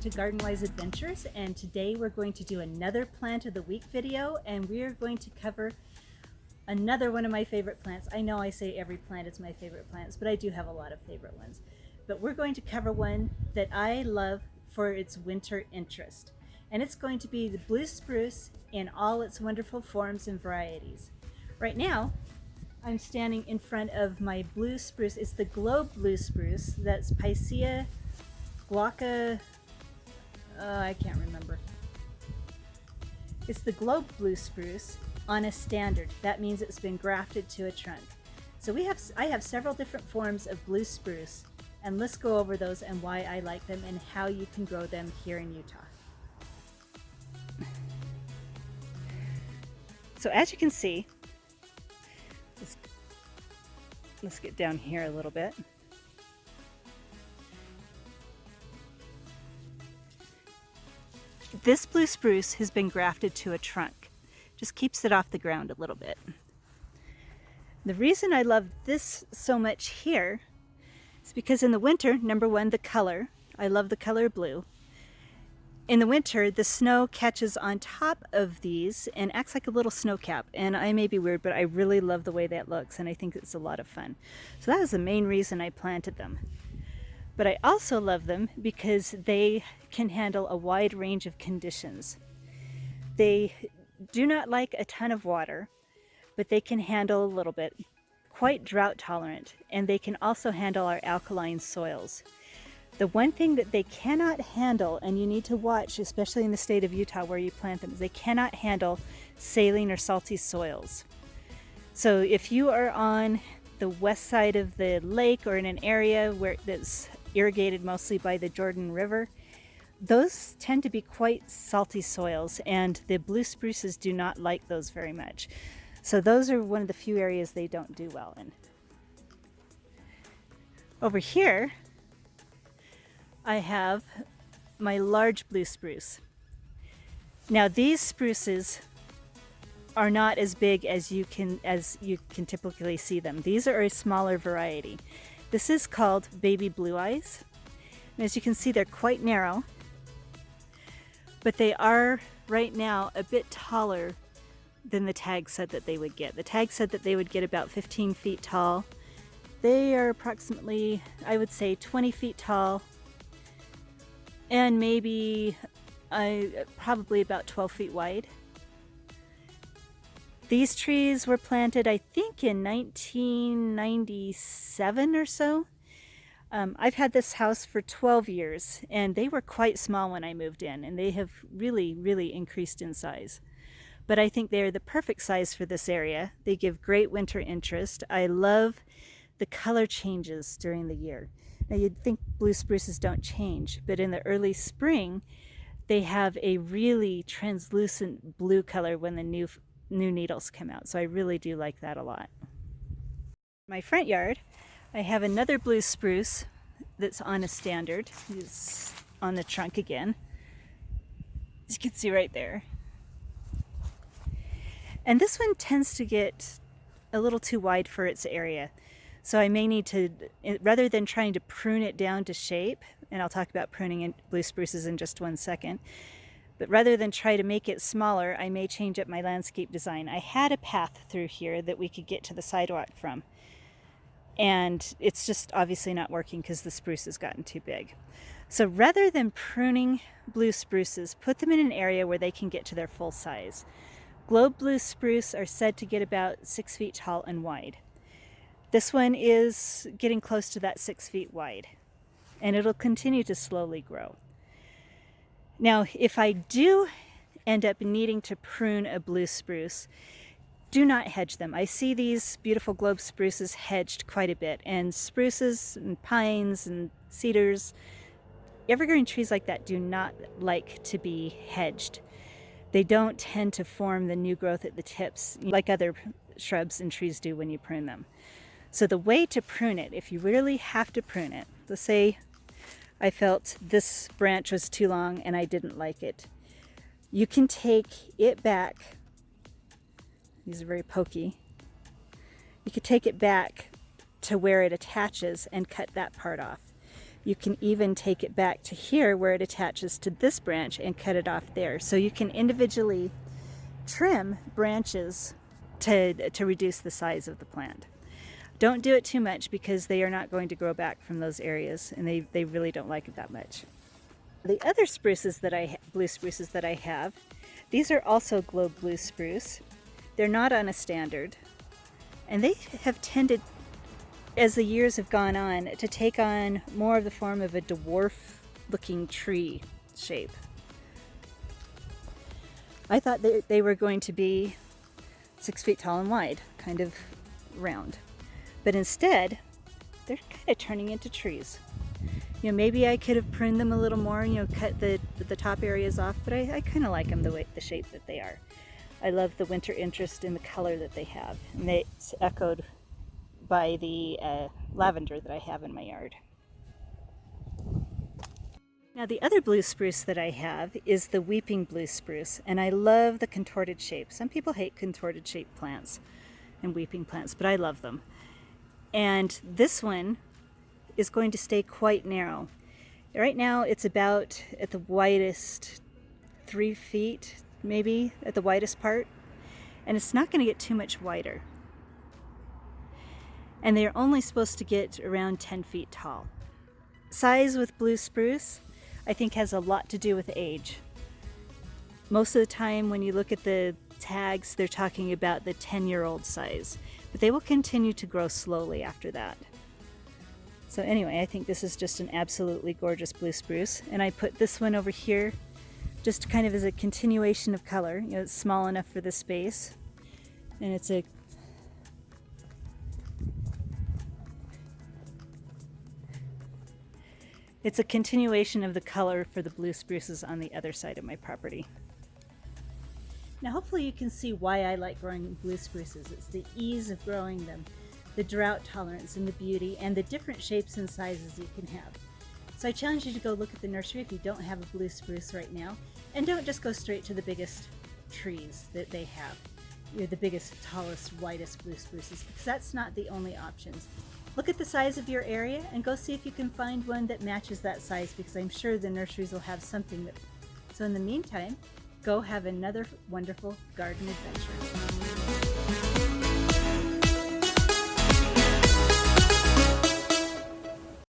to Garden Wise Adventures, and today we're going to do another plant of the week video, and we are going to cover another one of my favorite plants. I know I say every plant is my favorite plants, but I do have a lot of favorite ones. But we're going to cover one that I love for its winter interest, and it's going to be the blue spruce in all its wonderful forms and varieties. Right now, I'm standing in front of my blue spruce. It's the globe blue spruce. That's Picea glauca, I can't remember. It's the globe blue spruce on a standard. That means it's been grafted to a trunk. So I have several different forms of blue spruce, and let's go over those and why I like them and how you can grow them here in Utah. So as you can see, let's get down here a little bit. This blue spruce has been grafted to a trunk. Just keeps it off the ground a little bit. The reason I love this so much here is because in the winter, number one, the color. I love the color blue. In the winter, the snow catches on top of these and acts like a little snow cap. And I may be weird, but I really love the way that looks, and I think it's a lot of fun. So that is the main reason I planted them. But I also love them because they can handle a wide range of conditions. They do not like a ton of water, but they can handle a little bit, quite drought tolerant, and they can also handle our alkaline soils. The one thing that they cannot handle, and you need to watch, especially in the state of Utah where you plant them, is they cannot handle saline or salty soils. So if you are on the west side of the lake or in an area where that's irrigated mostly by the Jordan River, those tend to be quite salty soils, and the blue spruces do not like those very much. So those are one of the few areas they don't do well in. Over here, I have my large blue spruce. Now these spruces are not as big as you can typically see them. These are a smaller variety. This is called baby blue eyes. And as you can see, they're quite narrow, but they are right now a bit taller than the tag said that they would get. The tag said that they would get about 15 feet tall. They are approximately, I would say, 20 feet tall, and maybe probably about 12 feet wide. These trees were planted, I think, in 1997 or so. I've had this house for 12 years, and they were quite small when I moved in, and they have really, really increased in size. But I think they're the perfect size for this area. They give great winter interest. I love the color changes during the year. Now you'd think blue spruces don't change, but in the early spring, they have a really translucent blue color when the new needles come out. So I really do like that a lot. In my front yard, I have another blue spruce that's on a standard. It's on the trunk again, as you can see right there. And this one tends to get a little too wide for its area. So I may need to, rather than trying to prune it down to shape, and I'll talk about pruning in blue spruces in just one second, but rather than try to make it smaller, I may change up my landscape design. I had a path through here that we could get to the sidewalk from, and it's just obviously not working because the spruce has gotten too big. So rather than pruning blue spruces, put them in an area where they can get to their full size. Globe blue spruce are said to get about 6 feet tall and wide. This one is getting close to that 6 feet wide, and it'll continue to slowly grow. Now, if I do end up needing to prune a blue spruce, do not hedge them. I see these beautiful globe spruces hedged quite a bit, and spruces and pines and cedars, evergreen trees like that do not like to be hedged. They don't tend to form the new growth at the tips like other shrubs and trees do when you prune them. So the way to prune it, if you really have to prune it, let's say I felt this branch was too long and I didn't like it, you can take it back. These are very pokey. You could take it back to where it attaches and cut that part off. You can even take it back to here where it attaches to this branch and cut it off there. So you can individually trim branches to reduce the size of the plant. Don't do it too much because they are not going to grow back from those areas, and they really don't like it that much. The other spruces that blue spruces that I have, these are also globe blue spruce. They're not on a standard, and they have tended, as the years have gone on, to take on more of the form of a dwarf-looking tree shape. I thought they were going to be 6 feet tall and wide, kind of round. But instead, they're kind of turning into trees. You know, maybe I could have pruned them a little more, you know, cut the top areas off, but I kind of like them the shape that they are. I love the winter interest in the color that they have, and it's echoed by the lavender that I have in my yard. Now the other blue spruce that I have is the weeping blue spruce, and I love the contorted shape. Some people hate contorted shaped plants and weeping plants, but I love them. And this one is going to stay quite narrow. Right now it's about at the widest 3 feet, maybe at the widest part, and it's not going to get too much wider. And they're only supposed to get around 10 feet tall. Size with blue spruce, I think, has a lot to do with age. Most of the time when you look at the tags, they're talking about the 10-year-old size, but they will continue to grow slowly after that. So anyway, I think this is just an absolutely gorgeous blue spruce, and I put this one over here just kind of as a continuation of color. You know, it's small enough for the space, and it's a continuation of the color for the blue spruces on the other side of my property. Now hopefully you can see why I like growing blue spruces. It's the ease of growing them, the drought tolerance and the beauty, and the different shapes and sizes you can have. So I challenge you to go look at the nursery if you don't have a blue spruce right now, and don't just go straight to the biggest trees that they have. You're the biggest, tallest, widest blue spruces, because that's not the only options. Look at the size of your area and go see if you can find one that matches that size, because I'm sure the nurseries will have something that. So in the meantime, go have another wonderful garden adventure.